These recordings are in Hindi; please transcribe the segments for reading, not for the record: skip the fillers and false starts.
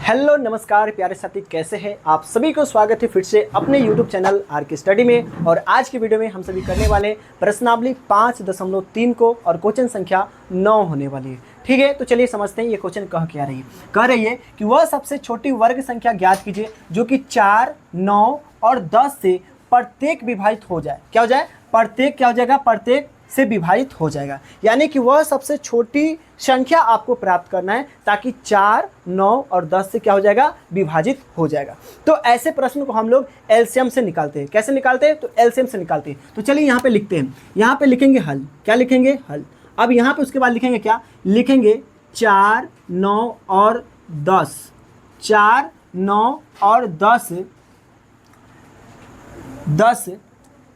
हेलो नमस्कार प्यारे साथी, कैसे हैं आप सभी को स्वागत है फिर से अपने YouTube चैनल आर के स्टडी में। और आज की वीडियो में हम सभी करने वाले प्रश्नावली 5.3 को और क्वेश्चन संख्या 9 होने वाली है। ठीक है, तो चलिए समझते हैं ये क्वेश्चन कह रही है। कह रही है कि वह सबसे छोटी वर्ग संख्या ज्ञात कीजिए जो कि 4, 9 और 10 से प्रत्येक विभाजित हो जाए। क्या हो जाए? प्रत्येक क्या हो जाएगा? प्रत्येक से विभाजित हो जाएगा। यानी कि वह सबसे छोटी संख्या आपको प्राप्त करना है ताकि 4, 9 और 10 से क्या हो जाएगा? विभाजित हो जाएगा। तो ऐसे प्रश्न को हम लोग एलसीएम से निकालते हैं। कैसे निकालते हैं? तो एलसीएम से निकालते हैं। तो चलिए यहाँ पे लिखते हैं। यहाँ पे लिखेंगे हल। क्या लिखेंगे? हल। अब यहाँ पे उसके बाद लिखेंगे क्या? लिखेंगे 4, 9 और 10। 4, 9 और 10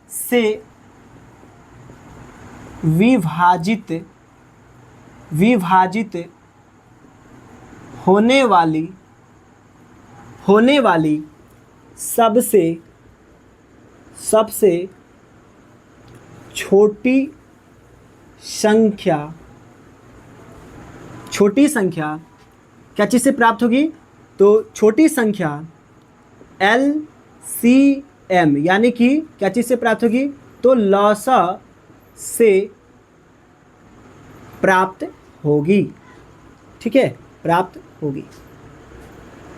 से विभाजित होने वाली सबसे छोटी संख्या क्या चीज़ से प्राप्त होगी? तो छोटी संख्या LCM यानी कि क्या चीज़ से प्राप्त होगी? तो लसा से प्राप्त होगी। ठीक है, प्राप्त होगी।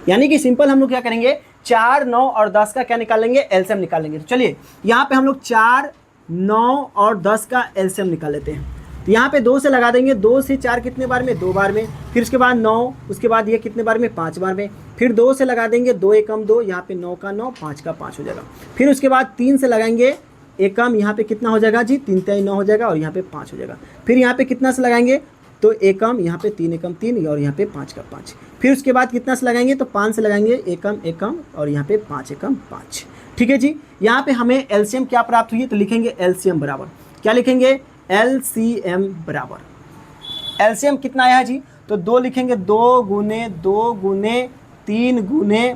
यानी कि सिंपल हम लोग क्या करेंगे? 4, 9 और 10 का क्या निकालेंगे? एलसीएम निकालेंगे। तो चलिए यहाँ पे हम लोग 4, 9 और 10 का एलसीएम निकाल लेते हैं। तो यहाँ पे 2 से लगा देंगे। 2 से 4 कितने बार में? 2 बार में। फिर उसके बाद 9, उसके बाद ये कितने बार में? 5 बार में। फिर 2 से लगा देंगे। 2 एकम 2, यहाँ पे 9 का 9, 5 का 5 हो जाएगा। फिर उसके बाद 3 से लगाएंगे एकम, यहाँ पे कितना हो जाएगा जी? 3 3 9 हो जाएगा और यहाँ पे 5 हो जाएगा। फिर यहाँ पे कितना से लगाएंगे? तो एकम, यहाँ पे 3 एकम 3 और यहाँ पे 5 का 5। फिर उसके बाद कितना से लगाएंगे? तो 5 से लगाएंगे एकम एकम और यहाँ पे 5 एकम 5। ठीक है जी। यहाँ पे हमें एलसीएम क्या प्राप्त हुई है? तो लिखेंगे एलसीएम बराबर क्या लिखेंगे? एलसीएम बराबर एलसीएम कितना आया है जी? तो 2 लिखेंगे। 2 गुने 2 गुने 3 गुने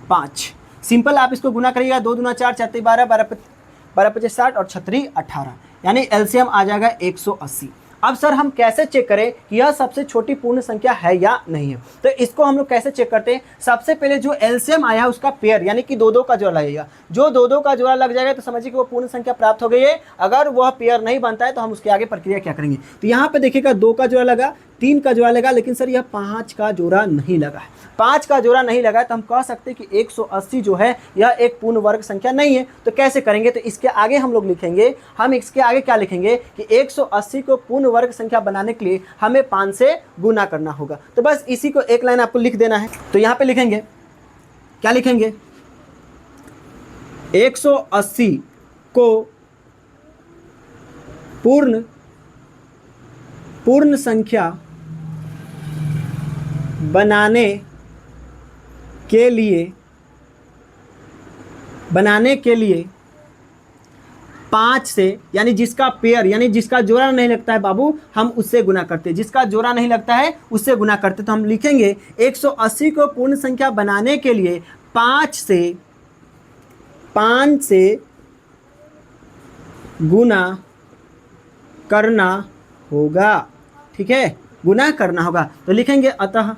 5। सिंपल आप इसको गुना करिएगा। 2 दूना 4, 4 3 12, 12 25 60 और 6 18। यानी एलसीएम आ जाएगा 180। अब सर हम कैसे चेक करें कि यह सबसे छोटी पूर्ण संख्या है या नहीं है? तो इसको हम लोग कैसे चेक करते हैं? सबसे पहले जो एलसीएम आया है उसका पेयर यानी कि 2 2 का जोड़ा लगेगा। जो 2 2 का जोड़ा लग जाएगा तो समझिए कि वो पूर्ण संख्या प्राप्त हो गई है। अगर वह पेयर नहीं बनता है तो हम उसके आगे प्रक्रिया क्या करेंगे? तो यहाँ पे देखिएगा 2 का जोड़ा लगा, 3 का जोड़ा लगा, लेकिन सर यह 5 का जोड़ा नहीं लगा है। 5 का जोड़ा नहीं लगा है तो हम कह सकते हैं कि 180 जो है यह एक पूर्ण वर्ग संख्या नहीं है। तो कैसे करेंगे? तो इसके आगे हम लोग लिखेंगे, हम इसके आगे क्या लिखेंगे कि 180 को पूर्ण वर्ग संख्या बनाने के लिए हमें 5 से गुना करना होगा। तो बस इसी को एक लाइन आपको लिख देना है। तो यहाँ पे लिखेंगे क्या? लिखेंगे 180 को पूर्ण संख्या बनाने के लिए 5 से, यानी जिसका पेयर यानी जिसका जोड़ा नहीं लगता है बाबू, हम उससे गुना करते हैं। जिसका जोड़ा नहीं लगता है उससे गुना करते। तो हम लिखेंगे 180 को पूर्ण संख्या बनाने के लिए 5 से गुना करना होगा। ठीक है, गुना करना होगा। तो लिखेंगे अतः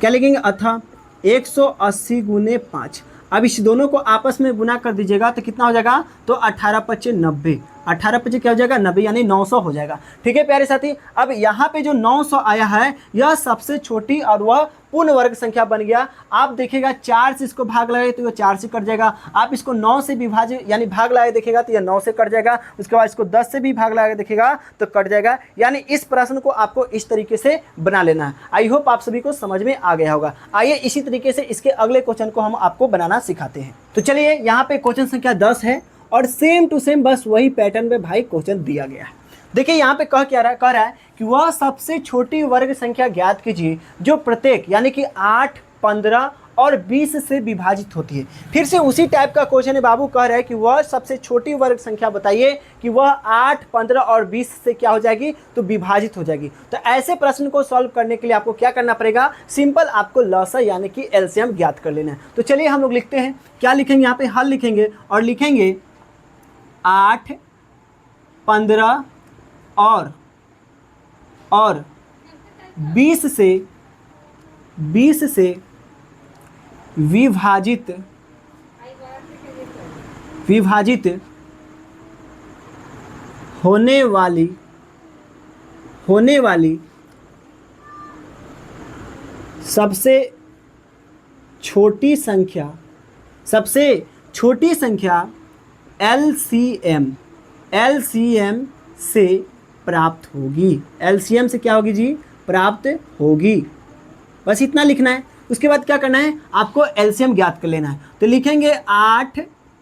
क्या लिखेंगे? अतः 180 गुने 5। अब इस दोनों को आपस में गुना कर दीजिएगा तो कितना हो जाएगा? तो 18 25 90। 18 25 क्या हो जाएगा? 90, यानी 900 हो जाएगा। ठीक है प्यारे साथी, अब यहाँ पे जो 900 आया है यह सबसे छोटी और वह पूर्ण वर्ग संख्या बन गया। आप देखिएगा 4 से इसको भाग लगाए तो यह 4 से कट जाएगा। आप इसको 9 से विभाजित यानी भाग लगाए देखिएगा तो यह 9 से कट जाएगा। उसके बाद इसको 10 से भी भाग लगा देखिएगा तो कट जाएगा। यानी इस प्रश्न को आपको इस तरीके से बना लेना है। आई होप आप सभी को समझ में आ गया होगा। आइए इसी तरीके से इसके अगले क्वेश्चन को हम आपको बनाना सिखाते हैं। तो चलिए यहाँ पे क्वेश्चन संख्या 10 है और सेम टू सेम बस वही पैटर्न में भाई क्वेश्चन दिया गया है। देखिए यहाँ पे कह रहा है कि वह सबसे छोटी वर्ग संख्या ज्ञात कीजिए जो प्रत्येक यानी कि 8, 15 और 20 से विभाजित होती है। फिर से उसी टाइप का क्वेश्चन है बाबू। कह रहा है कि वह सबसे छोटी वर्ग संख्या बताइए कि वह 8, 15 और 20 से क्या हो जाएगी? तो विभाजित हो जाएगी। तो ऐसे प्रश्न को सॉल्व करने के लिए आपको क्या करना पड़ेगा? सिंपल आपको लसा यानी कि एलसीएम ज्ञात कर लेना है। तो चलिए हम लोग लिखते हैं। क्या लिखेंगे? यहाँ पे हल लिखेंगे और लिखेंगे 8, 15 और 20 20 से विभाजित होने वाली सबसे छोटी संख्या LCM से प्राप्त होगी। LCM से क्या होगी जी? प्राप्त होगी। बस इतना लिखना है। उसके बाद क्या करना है, आपको LCM ज्ञात कर लेना है। तो लिखेंगे 8,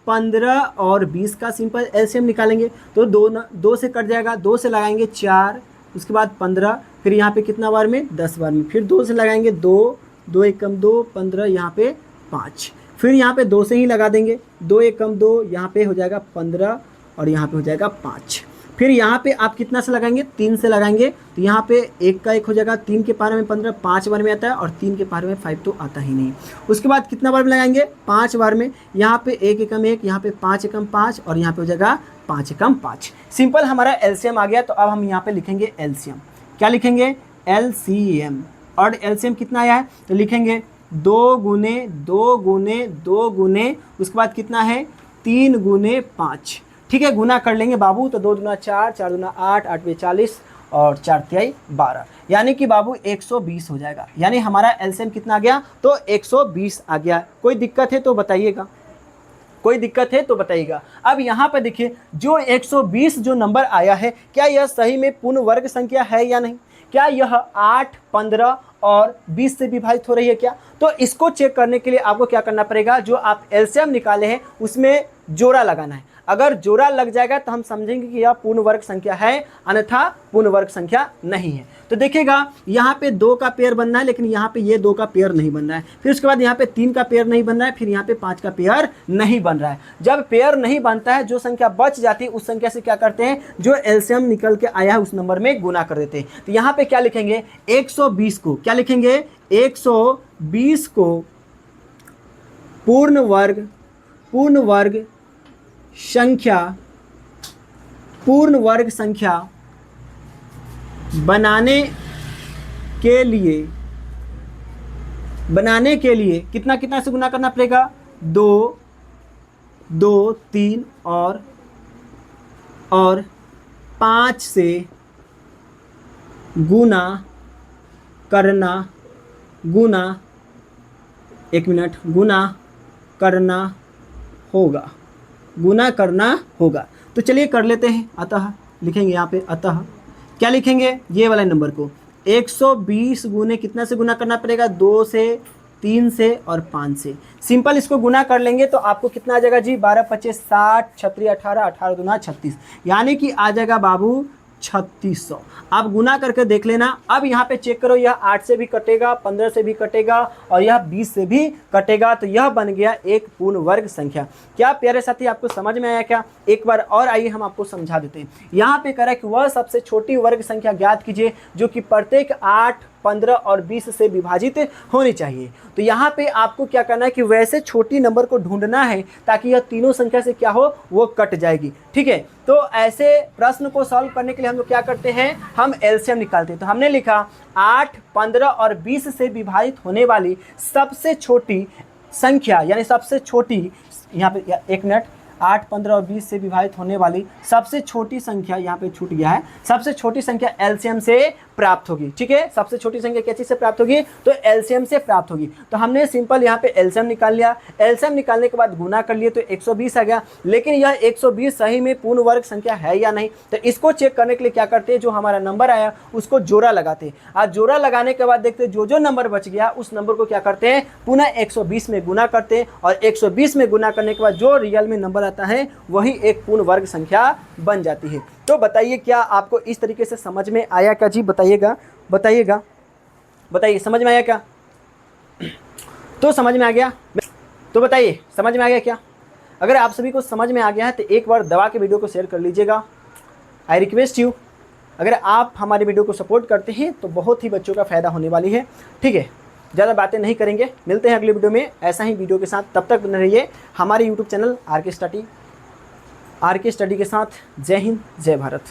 15 और 20 का सिंपल LCM निकालेंगे। तो 2 से कट जाएगा, 2 से लगाएंगे 4, उसके बाद 15, फिर यहाँ पे कितना बार में? 10 बार में, फिर 2 से लगाएंगे 2, 2 एकम 2, 15, यहाँ पे 5, फिर यहाँ पे 2 से ही लगा देंगे, 2 एकम 2, यहाँ पे हो जाएगा 15 और यहाँ पे हो जाएगा 5। फिर यहाँ पे आप कितना से लगाएंगे? 3 से लगाएंगे। तो यहाँ पे 1 का 1 हो जाएगा, 3 के पारे में 15, 5 बार में आता है, और 3 के पारे में 5 तो आता ही नहीं। उसके बाद कितना बार में लगाएंगे? 5 बार में। यहाँ पे 1 एकम 1, यहाँ पे 5 एकम 5, और यहाँ पे हो जाएगा 5 एकम 5। सिंपल हमारा LCM आ गया। तो अब हम यहाँ पे लिखेंगे LCM। क्या लिखेंगे? LCM। और LCM कितना आया है? तो लिखेंगे 2 गुने 2 गुने 2 गुने, उसके बाद कितना है? 3 गुने 5। ठीक है, गुना कर लेंगे बाबू। तो 2 दूना 4, 4 दूना 8, 8 पे 40 और 4 तिहाई 12, यानी कि बाबू 120 हो जाएगा। यानी हमारा LCM कितना आ गया? तो 120 आ गया। कोई दिक्कत है तो बताइएगा, कोई दिक्कत है तो बताइएगा। अब यहाँ पर देखिए, जो 120 जो नंबर आया है, क्या यह सही में पूर्ण वर्ग संख्या है या नहीं? क्या यह 8, 15 और 20 से विभाजित हो रही है क्या? तो इसको चेक करने के लिए आपको क्या करना पड़ेगा? जो आप LCM निकाले हैं उसमें जोड़ा लगाना है। अगर जोड़ा लग जाएगा तो हम समझेंगे कि यह पूर्ण वर्ग संख्या है, अन्यथा पूर्ण वर्ग संख्या नहीं है। तो देखिएगा, यहाँ पे 2 का पेयर बनना है, लेकिन यहाँ पे ये 2 का पेयर नहीं बन रहा है। फिर उसके बाद यहाँ पे 3 का पेयर नहीं बन रहा है, फिर यहाँ पे 5 का पेयर नहीं बन रहा है। जब पेयर नहीं बनता है, जो संख्या बच जाती है उस संख्या से क्या करते हैं? जो LCM निकल के आया है उस नंबर में गुना कर देते हैं। तो यहाँ पे क्या लिखेंगे? 120 को क्या लिखेंगे? 120 को पूर्ण वर्ग संख्या बनाने के लिए कितना कितना से गुना करना पड़ेगा? 2, 2, 3 और 5 से गुना करना होगा। तो चलिए कर लेते हैं। अतः लिखेंगे यहाँ पे, अतः क्या लिखेंगे? ये वाले नंबर को 120 गुने कितना से गुना करना पड़ेगा? 2 से, 3 से और 5 से। सिंपल इसको गुना कर लेंगे तो आपको कितना आ जाएगा जी? 12, 25, 60, 36, 18, 18 दूना 36, यानी कि आ जाएगा बाबू 3600। आप गुना करके देख लेना। अब यहाँ पे चेक करो, यह 8 से भी कटेगा, 15 से भी कटेगा और यह 20 से भी कटेगा। तो यह बन गया एक पूर्ण वर्ग संख्या। क्या प्यारे साथी आपको समझ में आया क्या? एक बार और आइए हम आपको समझा देते हैं। यहाँ पे कह रहा है कि वह सबसे छोटी वर्ग संख्या ज्ञात कीजिए जो कि प्रत्येक 8, 15 और 20 से विभाजित होनी चाहिए। तो यहाँ पे आपको क्या करना है कि वैसे छोटी नंबर को ढूंढना है ताकि यह तीनों संख्या से क्या हो, वो कट जाएगी। ठीक है, तो ऐसे प्रश्न को सॉल्व करने के लिए हम लोग क्या करते हैं? हम LCM निकालते हैं। तो हमने लिखा 8, 15 और 20 से विभाजित होने वाली सबसे छोटी संख्या, यानी सबसे छोटी, यहाँ पे 1 मिनट, 8, 15 और 20 से विभाजित होने वाली सबसे छोटी संख्या, यहाँ पे छूट गया है, सबसे छोटी संख्या LCM से प्राप्त होगी। ठीक है, सबसे छोटी संख्या क्या चीज़ से प्राप्त होगी? तो LCM से प्राप्त होगी। तो हमने सिंपल यहाँ पे LCM निकाल लिया। LCM निकालने के बाद गुना कर लिए तो 120 आ गया। लेकिन यह 120 सही में पूर्ण वर्ग संख्या है या नहीं? तो इसको चेक करने के लिए क्या करते हैं? जो हमारा नंबर आया उसको जोड़ा लगाते हैं। आज जोड़ा लगाने के बाद देखते हैं जो नंबर बच गया उस नंबर को क्या करते हैं? पुनः 120 में गुना करते हैं, और 120 में गुना करने के बाद जो रियल में नंबर आता है वही एक पूर्ण वर्ग संख्या बन जाती है। तो बताइए, क्या आपको इस तरीके से समझ में आया क्या जी? बताइए समझ में आया क्या? तो समझ में आ गया तो बताइए, समझ में आ गया क्या? अगर आप सभी को समझ में आ गया है तो एक बार दबा के वीडियो को शेयर कर लीजिएगा। आई रिक्वेस्ट यू, अगर आप हमारे वीडियो को सपोर्ट करते हैं तो बहुत ही बच्चों का फ़ायदा होने वाली है। ठीक है, ज़्यादा बातें नहीं करेंगे, मिलते हैं अगले वीडियो में ऐसा ही वीडियो के साथ। तब तक बने रहिए हमारे यूट्यूब चैनल आर के स्टडी के साथ। जय हिंद, जय भारत।